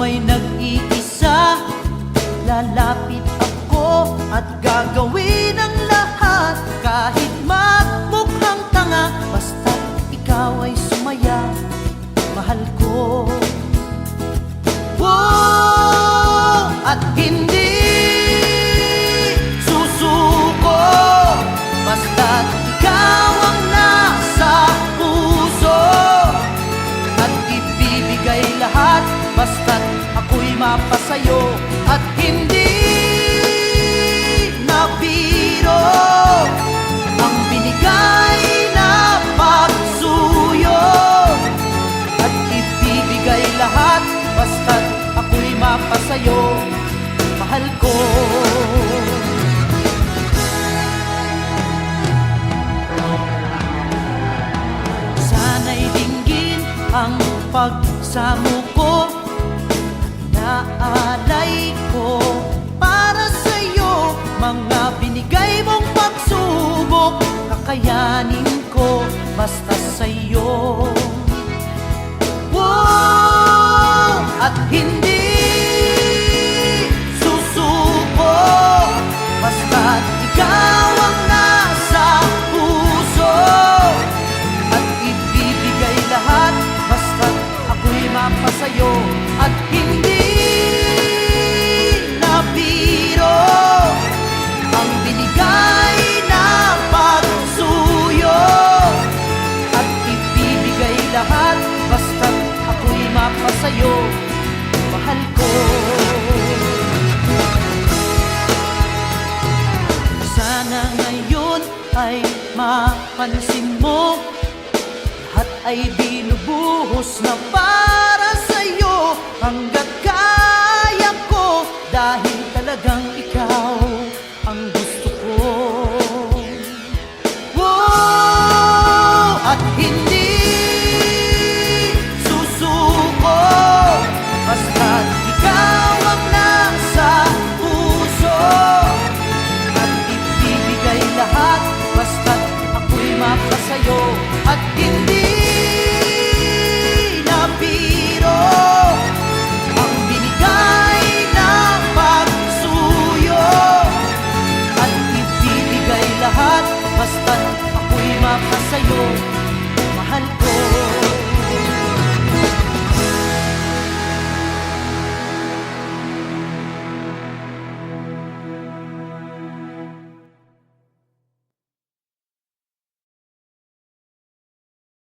ay nag-iisa, lalapit ako at gagawin ang lahat. Kahit magmukhang tanga, basta ikaw ay sumaya, mahal ko. Oh, at hindi susuko, basta't ikaw ang nasa puso. At ibibigay lahat, basta't ako'y mapasayo. At hindi na biro ang binigay na pagsuyo. At ibibigay lahat, basta't ako'y mapasayo, mahal ko. Sana'y dinggin ang pagsamo ko, inaalay ko para sa'yo. Mga binigay mong pagsubok, kakayanin ko basta sa'yo. Wow! At hindi susuko, basta't ikaw ang nasa puso. At ibibigay lahat, basta't ako'y mapasayo. At hindi na biro ang binigay na pagsuyo. At ibibigay lahat, basta't ako'y mapasayo, mahal ko. Sana ngayon ay mapansin mo, lahat ay binubuhos na para sa'yo. Hanggat